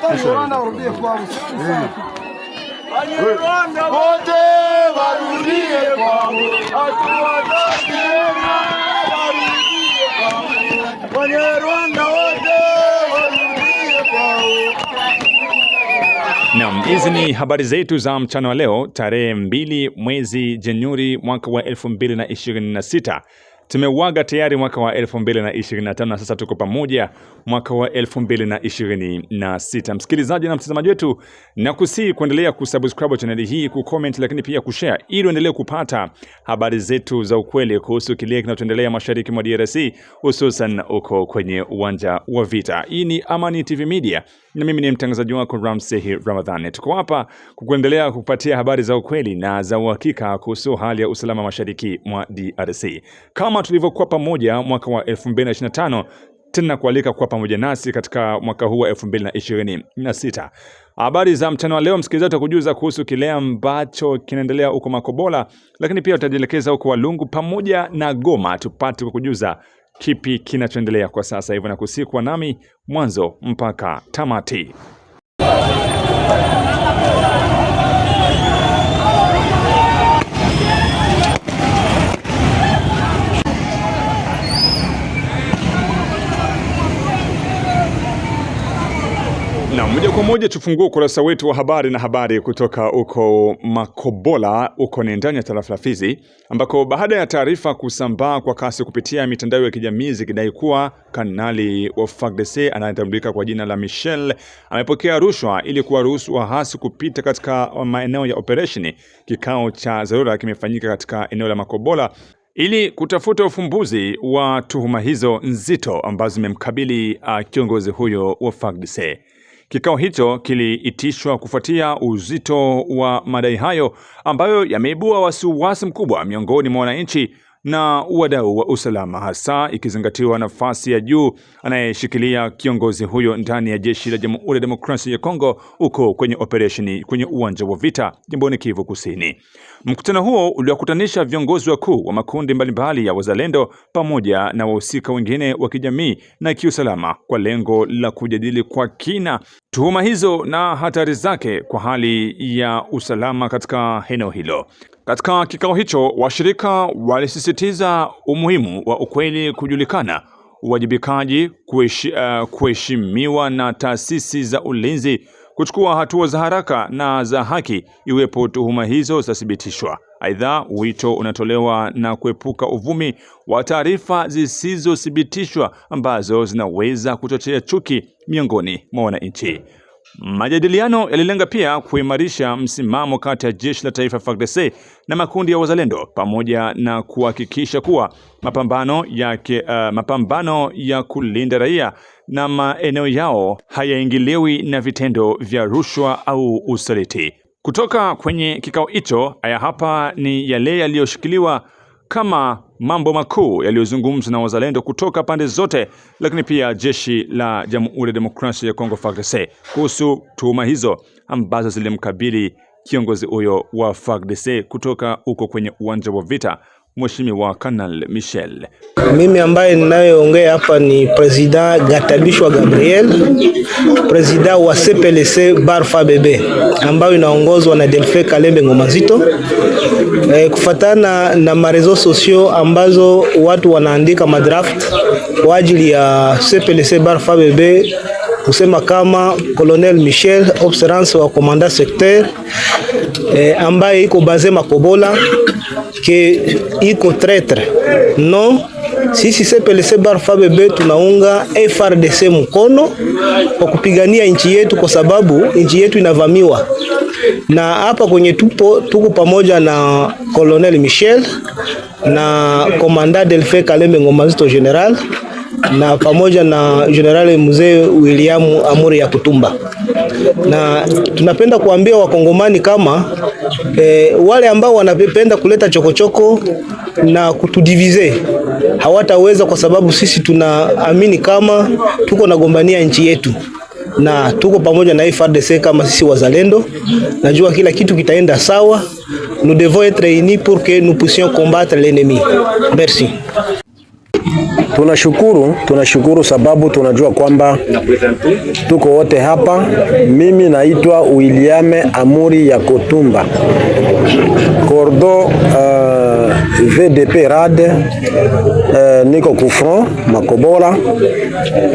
Wote warudie kwao, hatuwataki tena warudie kwao. Wanyarwanda wote warudie kwao. Naam, hizi ni habari zetu za mchana wa leo tarehe 2 mwezi Januari mwaka wa 2026. Tumeuaga tayari mwaka wa 2025 na sasa tuko pamoja mwaka wa 2026. Msikilizaji na mtazamaji wetu, nakusihi kuendelea kusubscribe channel hii, kucomment, lakini pia kushare ili uendelee kupata habari zetu za ukweli kuhusu kile kinachoendelea mashariki mwa DRC, hususan uko kwenye uwanja wa vita. Hii ni Amani TV Media na mimi ni mtangazaji wako Ramsey Ramadhani. Tuko hapa kuendelea kupatia habari za ukweli na za uhakika kuhusu hali ya usalama mashariki mwa DRC. Kama tulivyokuwa pamoja mwaka wa 2025, tena kualika kuwa pamoja nasi katika mwaka huu wa 2026. Habari za mchana wa leo, msikilizaji, tutakujuza kuhusu kile ambacho kinaendelea huko Makobola, lakini pia tutajielekeza huko Walungu pamoja na Goma tupate kukujuza kipi kinachoendelea kwa sasa. Hivyo nakusihi kuwa nami mwanzo mpaka tamati. Na moja kwa moja tufungue ukurasa wetu wa habari na habari kutoka uko Makobola, uko ni ndani ya tarafa la Fizi, ambako baada ya taarifa kusambaa kwa kasi kupitia mitandao ya kijamii zikidai kuwa kanali wa FARDC anayetambulika kwa jina la Michel amepokea rushwa ili kuwaruhusu wahasi kupita katika maeneo ya operation, kikao cha dharura kimefanyika katika eneo la Makobola ili kutafuta ufumbuzi wa tuhuma hizo nzito ambazo zimemkabili kiongozi huyo wa FARDC. Kikao hicho kiliitishwa kufuatia uzito wa madai hayo ambayo yameibua wasiwasi mkubwa miongoni mwa wananchi na wadau wa usalama, hasa ikizingatiwa nafasi ya juu anayeshikilia kiongozi huyo ndani ya jeshi la Jamhuri ya Demokrasia ya Kongo uko kwenye operation kwenye uwanja wa vita jimboni Kivu Kusini. Mkutano huo uliwakutanisha viongozi wakuu wa makundi mbalimbali ya wazalendo pamoja na wahusika wengine wa kijamii na kiusalama kwa lengo la kujadili kwa kina tuhuma hizo na hatari zake kwa hali ya usalama katika eneo hilo. Katika kikao hicho, washirika walisisitiza umuhimu wa ukweli kujulikana, uwajibikaji kuheshimiwa na taasisi za ulinzi kuchukua hatua za haraka na za haki iwepo tuhuma hizo zitathibitishwa. Aidha, wito unatolewa na kuepuka uvumi wa taarifa zisizothibitishwa ambazo zinaweza kuchochea chuki miongoni mwa wananchi. Majadiliano yalilenga pia kuimarisha msimamo kati ya jeshi la taifa FARDC na makundi ya wazalendo pamoja na kuhakikisha kuwa mapambano ya kulinda raia na maeneo yao hayaingiliwi na vitendo vya rushwa au usaliti. Kutoka kwenye kikao hicho, haya hapa ni yale yaliyoshikiliwa kama mambo makuu yaliyozungumzwa na wazalendo kutoka pande zote, lakini pia jeshi la Jamhuri ya Demokrasia ya Kongo FARDC kuhusu tuhuma hizo ambazo zilimkabili kiongozi huyo wa FARDC kutoka huko kwenye uwanja wa vita, Mheshimiwa Kanali Michel. Mimi ambaye ninayeongea hapa ni President Gatabishwa Gabriel, President wa CPLC Bar FABB ambayo inaongozwa na Delfe Kalembe Ngomazito. Kufatana na marezo sosio ambazo watu wanaandika madraft kwa ajili ya CPLC Bar FABB kusema kama Colonel Michel observance wa commandant secteur ambaye iko baze Makobola ke iko traitre. No, sisi CPLC Bar FABB tunaunga FARDC mkono kwa kupigania nchi yetu, kwa sababu nchi yetu inavamiwa. Na hapa kwenye tuko pamoja na Colonel Michel na Commandant Delfe Kalembe Ngomazito General na pamoja na General Mzee William Amuri ya Kutumba. Na tunapenda kuambia wakongomani kama wale ambao wanapenda kuleta chokochoko na kutudivize hawataweza, kwa sababu sisi tunaamini kama tuko nagombania nchi yetu na tuko pamoja na FARDC kama sisi wazalendo. Najua kila kitu kitaenda sawa. Nous devons être unis pour que nous puissions combattre l'ennemi. Merci. Tunashukuru sababu tunajua kwamba tuko wote hapa. Mimi naitwa William Amuri ya Kotumba, Cordo VDP RAD, niko kufront Makobola.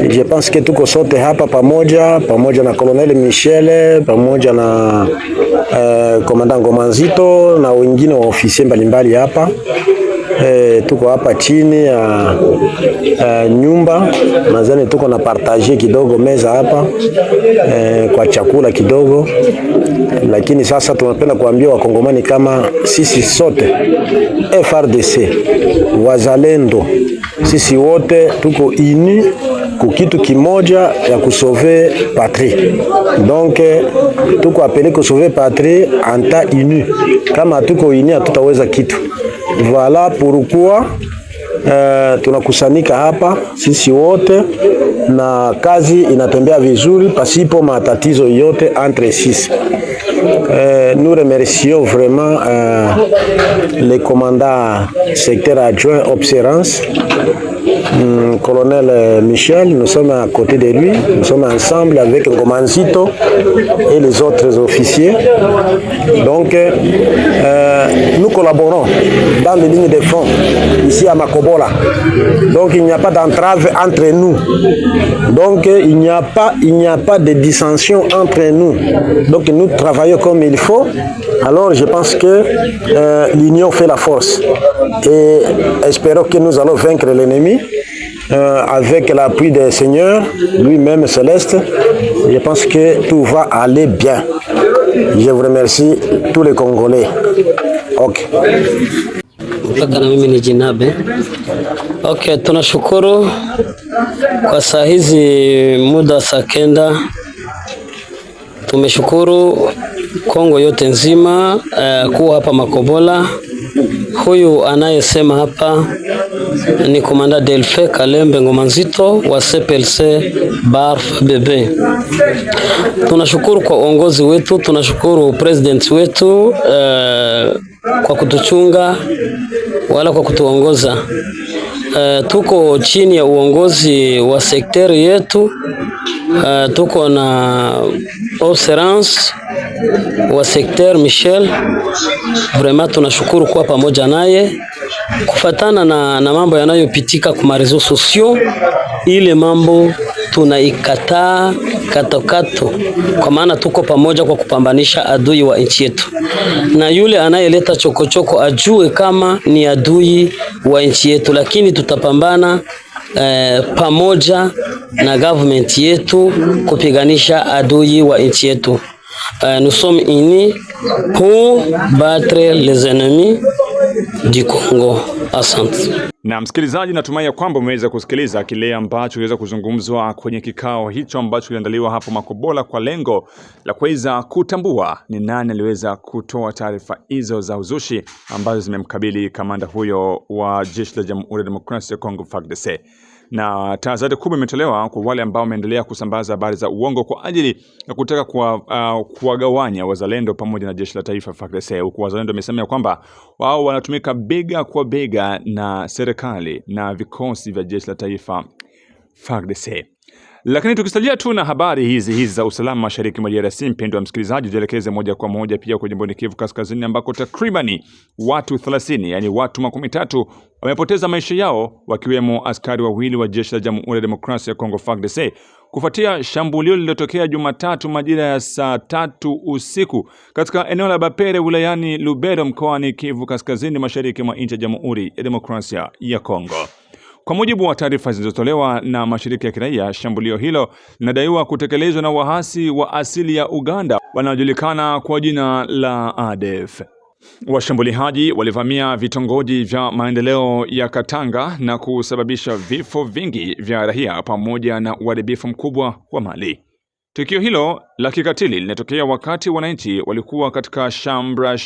Je pense que tuko sote hapa pamoja na Colonel Michel, pamoja na Commandant Ngomanzito na wengine wa ofisi mbalimbali hapa. Tuko hapa chini ya nyumba, nadhani tuko na partage kidogo meza hapa kwa chakula kidogo, lakini sasa tunapenda kuambia wakongomani kama sisi sote FRDC wazalendo, sisi wote tuko ini kukitu kimoja ya kusauver patrie. Donc tuko apele kusauver patrie anta inu. Kama tuko ini hatutaweza kitu. Voilà pourquoi tunakusanyika hapa sisi wote na kazi inatembea vizuri pasipo matatizo yote entre sisi. Nous remercions vraiment le commandant secteur adjoint observance, colonel Michel. Nous sommes à côté de lui, nous sommes ensemble avec Ngomanzito et les autres officiers. Donc nous collaborons dans les lignes de front ici à Makobola. Donc il n'y a pas d'entrave entre nous. Donc il n'y a pas de dissension entre nous. Donc nous travaillons comme il faut. Alors je pense que l'union fait la force. Et espérons que nous allons vaincre l'ennemi avec l'appui des seigneurs, lui-même Céleste. Je pense que tout va aller bien. Je vous remercie tous les Congolais. Ok. Mpaka na mimi ni Jinabe. Okay, tunashukuru kwa saa hizi muda saa kenda. Tumeshukuru Kongo yote nzima kuwa hapa Makobola. Huyu anayesema hapa ni Komanda Delfe Kalembe Ngomanzito wa CPLC BARF BB. Tunashukuru kwa uongozi wetu, tunashukuru president wetu kwa kutuchunga wala kwa kutuongoza. Tuko chini ya uongozi wa sekteri yetu. Tuko na observance wa secteur Michel. Vraiment tunashukuru kwa pamoja naye kufatana na mambo yanayopitika kwa reseaux sociaux. Ile mambo tunaikataa katokato, kwa maana tuko pamoja kwa kupambanisha adui wa nchi yetu, na yule anayeleta chokochoko ajue kama ni adui wa nchi yetu, lakini tutapambana pamoja na government yetu kupiganisha adui wa nchi yetu. Nous sommes unis pour battre les ennemis du Congo. Asante. Na msikilizaji, natumai kwamba umeweza kusikiliza kile ambacho kiweza kuzungumzwa kwenye kikao hicho ambacho kiliandaliwa hapo Makobola kwa lengo la kuweza kutambua ni nani aliweza kutoa taarifa hizo za uzushi ambazo zimemkabili kamanda huyo wa jeshi la Jamhuri ya Demokrasia ya Kongo FARDC. Na tahadhari kubwa imetolewa kwa wale ambao wameendelea kusambaza habari za uongo kwa ajili ya kutaka kuwagawanya wazalendo pamoja na jeshi la taifa FARDC, huku wazalendo wamesema kwamba wao wanatumika bega kwa bega na serikali na vikosi vya jeshi la taifa FARDC. Lakini tukisalia tu na habari hizi za usalama mashariki mwa DRC, mpendwa msikilizaji, tuelekeze moja kwa moja pia kwa jimboni Kivu Kaskazini ambako takribani watu 30, yani watu 13 wamepoteza maisha yao, wakiwemo askari wawili wa jeshi la Jamhuri ya Demokrasia ya Kongo FARDC kufuatia shambulio lililotokea Jumatatu majira ya saa 3 usiku katika eneo la Bapere wilayani Lubero mkoani Kivu Kaskazini mashariki mwa nchi ya Jamhuri ya Demokrasia ya Kongo. Kwa mujibu wa taarifa zilizotolewa na mashirika ya kiraia, shambulio hilo linadaiwa kutekelezwa na wahasi wa asili ya Uganda wanaojulikana kwa jina la ADF. Washambuliaji walivamia vitongoji vya maendeleo ya Katanga na kusababisha vifo vingi vya raia pamoja na uharibifu mkubwa wa mali. Tukio hilo la kikatili linatokea wakati wananchi walikuwa katika shambra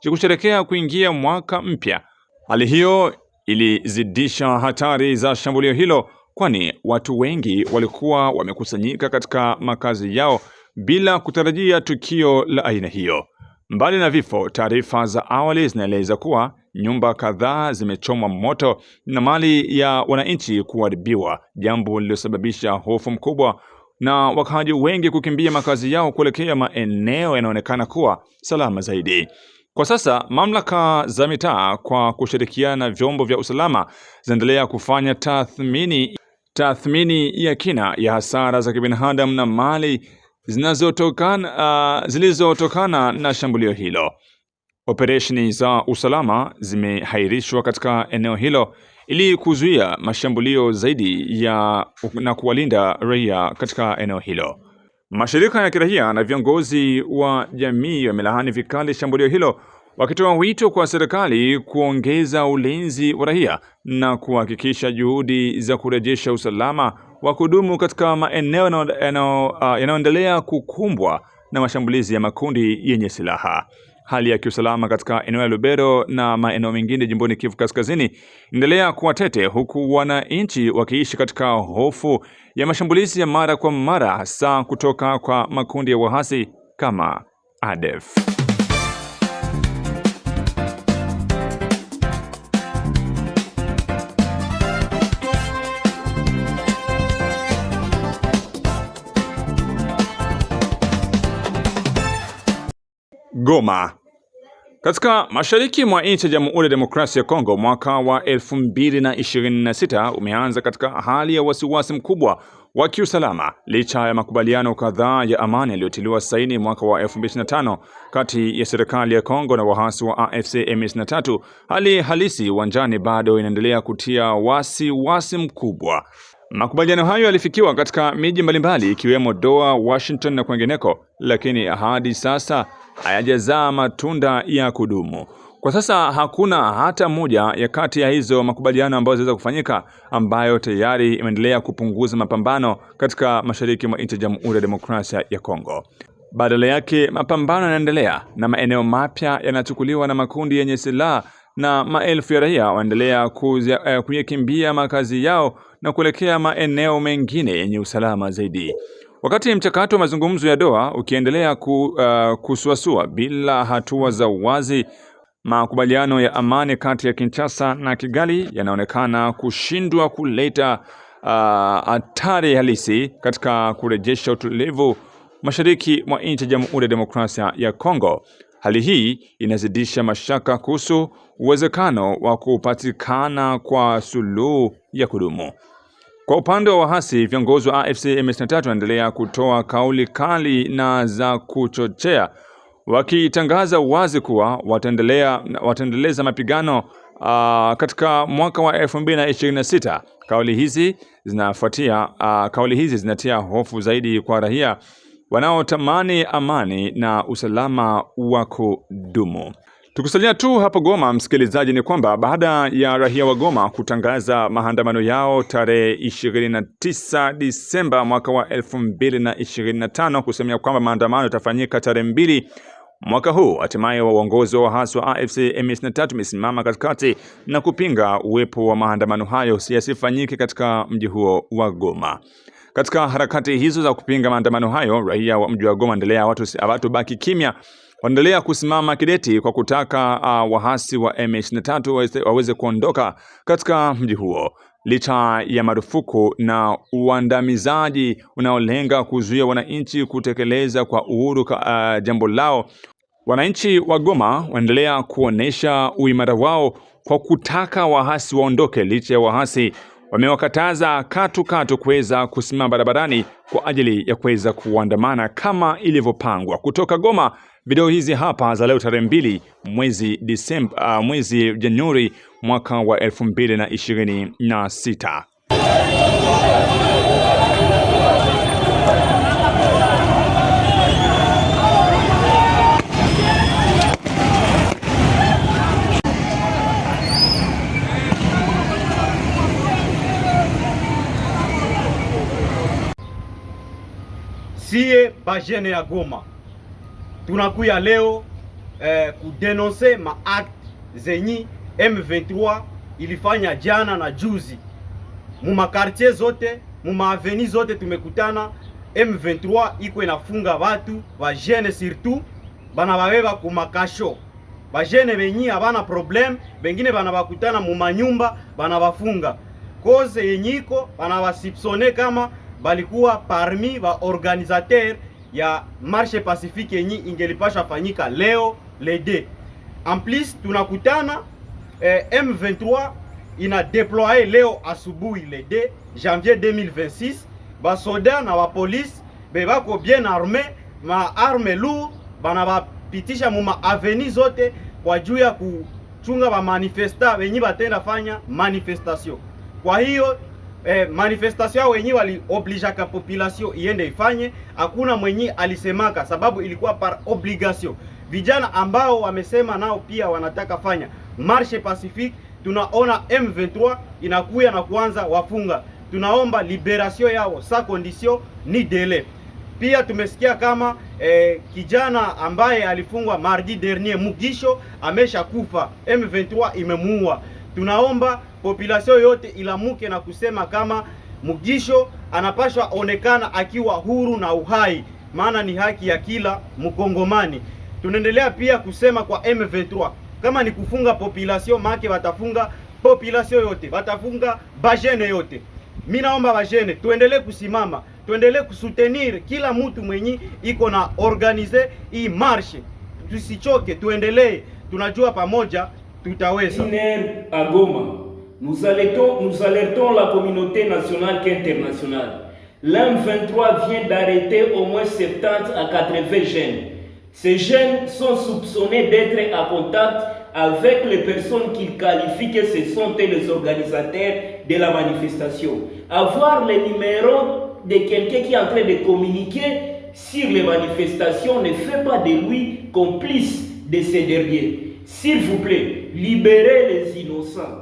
ya kusherehekea kuingia mwaka mpya. Hali hiyo ilizidisha hatari za shambulio hilo, kwani watu wengi walikuwa wamekusanyika katika makazi yao bila kutarajia tukio la aina hiyo. Mbali na vifo, taarifa za awali zinaeleza kuwa nyumba kadhaa zimechomwa moto na mali ya wananchi kuharibiwa, jambo lililosababisha hofu mkubwa na wakazi wengi kukimbia makazi yao kuelekea maeneo yanaonekana kuwa salama zaidi. Kwa sasa mamlaka za mitaa kwa kushirikiana na vyombo vya usalama zinaendelea kufanya tathmini ya kina ya hasara za kibinadamu na mali zilizotokana na shambulio hilo. Operesheni za usalama zimehairishwa katika eneo hilo ili kuzuia mashambulio zaidi na kuwalinda raia katika eneo hilo. Mashirika ya kiraia na viongozi wa jamii wamelaani vikali shambulio hilo, wakitoa wito kwa serikali kuongeza ulinzi wa raia na kuhakikisha juhudi za kurejesha usalama wa kudumu katika maeneo yanayoendelea kukumbwa na mashambulizi ya makundi yenye silaha. Hali ya kiusalama katika eneo la Lubero na maeneo mengine jimboni Kivu Kaskazini inaendelea kuwa tete, huku wananchi wakiishi katika hofu ya mashambulizi ya mara kwa mara, hasa kutoka kwa makundi ya waasi kama ADF. Goma. Katika mashariki mwa nchi ya Jamhuri ya Demokrasia ya Kongo, mwaka wa 2026 umeanza katika hali ya wasiwasi mkubwa wa kiusalama licha ya makubaliano kadhaa ya amani yaliyotiliwa saini mwaka wa 2025 kati ya serikali ya Kongo na waasi wa AFC M23. Hali halisi uwanjani bado inaendelea kutia wasiwasi mkubwa. Makubaliano hayo yalifikiwa katika miji mbalimbali ikiwemo Doha, Washington na kwengineko, lakini hadi sasa hayajazaa matunda ya kudumu. Kwa sasa hakuna hata moja ya kati ya hizo makubaliano ambayo zinaweza kufanyika ambayo tayari imeendelea kupunguza mapambano katika mashariki mwa nchi ya Jamhuri ya Demokrasia ya Kongo. Badala yake, mapambano yanaendelea na maeneo mapya yanachukuliwa na makundi yenye silaha, na maelfu ya raia waendelea kuyakimbia makazi yao na kuelekea maeneo mengine yenye usalama zaidi. Wakati mchakato wa mazungumzo ya Doha ukiendelea kusuasua bila hatua za wazi, makubaliano ya amani kati ya Kinshasa na Kigali yanaonekana kushindwa kuleta hatari halisi katika kurejesha utulivu mashariki mwa nchi ya Jamhuri ya Demokrasia ya Kongo. Hali hii inazidisha mashaka kuhusu uwezekano wa kupatikana kwa suluhu ya kudumu. Kwa upande wa waasi, viongozi wa AFC M23 wanaendelea kutoa kauli kali na za kuchochea, wakitangaza wazi kuwa wataendeleza mapigano katika mwaka wa 2026. Kauli hizi zinatia hofu zaidi kwa raia wanaotamani amani na usalama wa kudumu. Tukusalia tu hapo Goma, msikilizaji, ni kwamba baada ya raia wa Goma kutangaza maandamano yao tarehe 29 Disemba mwaka wa 2025 kusemea kwamba maandamano yatafanyika tarehe 2 mwaka huu, hatimaye uongozi wa waasi wa AFC M23 umesimama katikati na kupinga uwepo wa maandamano hayo yasifanyike katika mji huo wa Goma. Katika harakati hizo za kupinga maandamano hayo, raia wa mji wa Goma watu baki kimya, waendelea kusimama kidete kwa kutaka waasi wa M23 waweze kuondoka katika mji huo. Licha ya marufuku na uandamizaji unaolenga kuzuia wananchi kutekeleza kwa uhuru jambo lao, wananchi wa Goma waendelea kuonesha uimara wao kwa kutaka waasi waondoke. Licha ya waasi wamewakataza katu kuweza kusimama barabarani kwa ajili ya kuweza kuandamana kama ilivyopangwa. Kutoka Goma, video hizi hapa za leo tarehe 2 mwezi Januari mwaka wa 2026. Sie bajene ya Goma tunakuya leo kudenonse maakt zenyi M23 ilifanya jana na juzi mu makartier zote, mu maaveni zote tumekutana. M23 iko inafunga watu wa jene surtout bana babeba kumakasho. Bajene benyi abana problem, bengine bana bakutana mu manyumba bana bafunga. Koze yenyiko bana basipsone kama balikuwa parmi ba organisateur ya marche pacifique yenyi ingelipasha fanyika leo le 2. En plus tunakutana M23 ina déployé leo asubuhi le 2 janvier 2026 ba soda na ba police bebako bien armé ma arme lourd bana bapitisha mu ma avenue zote kwa juu ya kuchunga ba manifesta wenyi batenda fanya manifestation. Kwa hiyo manifestation wenyi wali oblige ka population iende ifanye, hakuna mwenyi alisemaka sababu ilikuwa par obligation. Vijana ambao wamesema nao pia wanataka fanya marche pacifique, tunaona M23 inakuya na kuanza wafunga. Tunaomba liberation yao sa condition ni délai. Pia tumesikia kama kijana ambaye alifungwa mardi dernier Mugisho amesha kufa, M23 imemuua. Tunaomba population yote ilamuke na kusema kama Mugisho anapashwa onekana akiwa huru na uhai, maana ni haki ya kila Mkongomani. Tunaendelea pia kusema kwa M23 kama ni kufunga population, make watafunga population yote, watafunga bajene yote. Mimi naomba bajene tuendelee kusimama, tuendelee kusoutenir kila mtu mwenye iko na organize hii marche. Tusichoke, tuendelee, tunajua pamoja tutaweza. À Goma, nous alertons la communauté nationale qu'internationale. L'M23 vient d'arrêter au moins 70 à 80 jeunes. Ces jeunes sont soupçonnés d'être en contact avec les personnes qu'ils qualifient que ce sont les organisateurs de la manifestation. Avoir les numéros de quelqu'un qui est en train de communiquer sur les manifestations ne fait pas de lui complice de ces derniers. S'il vous plaît, libérez les innocents.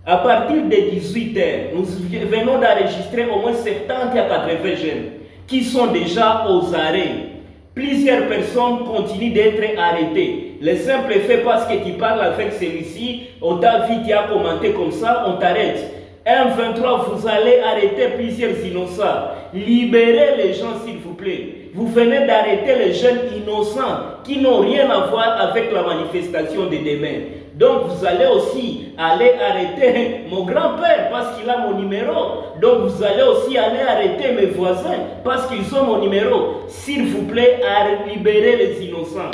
À partir de 18h, nous venons d'enregistrer au moins 70 à 80 jeunes qui sont déjà aux arrêts. Plusieurs personnes continuent d'être arrêtées. Le simple fait parce que tu parles avec celui-ci, on t'a vu, tu as commenté comme ça, on t'arrête. M23, vous allez arrêter plusieurs innocents. Libérez les gens s'il vous plaît. Vous venez d'arrêter les jeunes innocents qui n'ont rien à voir avec la manifestation de demain. Donc vous allez aussi aller arrêter mon grand-père parce qu'il a mon numéro. Donc vous allez aussi aller arrêter mes voisins parce qu'ils ont mon numéro. S'il vous plaît, libérez les innocents.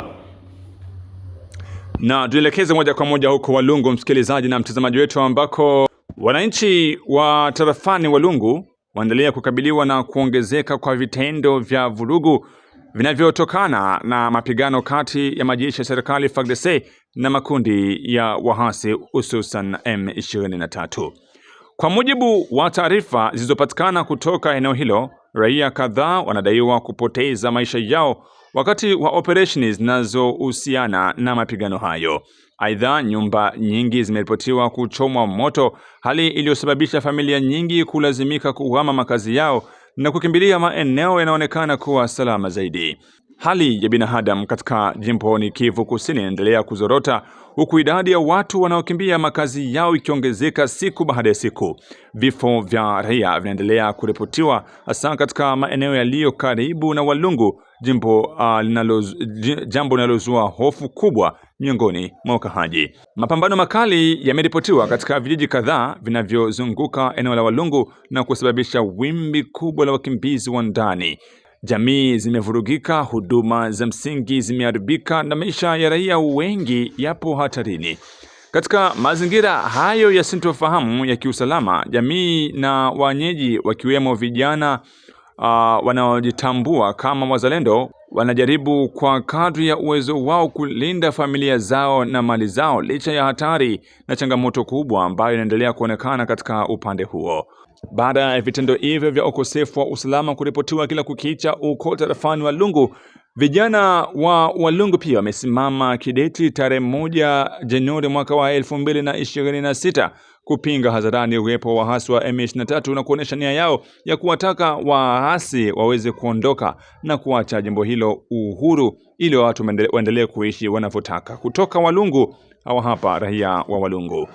Na tuelekeze moja kwa moja huko Walungu, msikilizaji na mtazamaji wetu, ambako wananchi wa tarafani Walungu waendelea kukabiliwa na kuongezeka kwa vitendo vya vurugu vinavyotokana na mapigano kati ya majeshi ya serikali FARDC na makundi ya wahasi hususan M23. Kwa mujibu wa taarifa zilizopatikana kutoka eneo hilo, raia kadhaa wanadaiwa kupoteza maisha yao wakati wa operesheni zinazohusiana na mapigano hayo. Aidha, nyumba nyingi zimeripotiwa kuchomwa moto, hali iliyosababisha familia nyingi kulazimika kuhama makazi yao na kukimbilia maeneo yanaonekana kuwa salama zaidi. Hali ya binadamu katika jimboni Kivu Kusini inaendelea kuzorota, huku idadi ya watu wanaokimbia makazi yao ikiongezeka siku baada ya siku. Vifo vya raia vinaendelea kuripotiwa hasa katika maeneo yaliyo karibu na Walungu, jambo linalozua hofu kubwa miongoni mwa wakazi. Mapambano makali yameripotiwa katika vijiji kadhaa vinavyozunguka eneo la Walungu na kusababisha wimbi kubwa la wakimbizi wa ndani. Jamii zimevurugika, huduma za msingi zimeharibika na maisha ya raia wengi yapo hatarini. Katika mazingira hayo ya sintofahamu ya kiusalama, jamii na wenyeji wakiwemo vijana wanaojitambua kama wazalendo wanajaribu kwa kadri ya uwezo wao kulinda familia zao na mali zao licha ya hatari na changamoto kubwa ambayo inaendelea kuonekana katika upande huo. Baada ya vitendo hivyo vya ukosefu wa usalama kuripotiwa kila kukicha uko tarafani Walungu, vijana wa Walungu pia wamesimama kidete tarehe 1 Januari mwaka wa 2026 kupinga hadharani uwepo wa waasi wa M23 na kuonesha nia yao ya kuwataka waasi waweze kuondoka na kuacha jimbo hilo uhuru ili watu waendelee kuishi wanavyotaka. Kutoka Walungu, hawa hapa raia wa Walungu.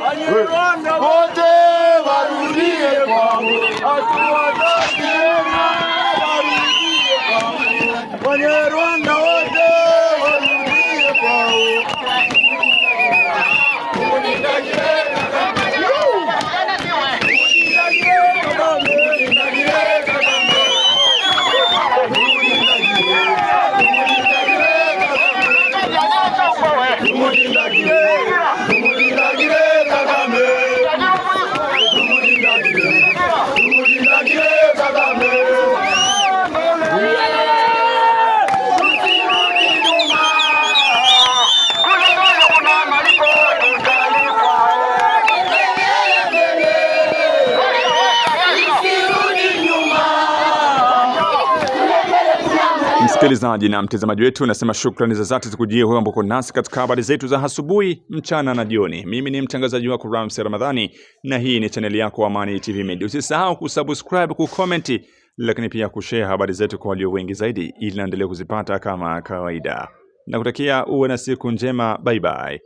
Wanyarwanda wote warudie kwao, hatuwataki tena, warudie kwao. Wanyarwanda wote warudie kwao. Msikilizaji na mtazamaji wetu, nasema shukrani za dhati zikujie wewe ambao uko nasi katika habari zetu za asubuhi, mchana na jioni. Mimi ni mtangazaji wako Ramsey Ramadhani na hii ni channel yako Amani TV Media. Usisahau kusubscribe, kucomment, lakini pia kushare habari zetu kwa walio wengi zaidi ili naendelee kuzipata kama kawaida. Nakutakia uwe na siku njema. Bye bye.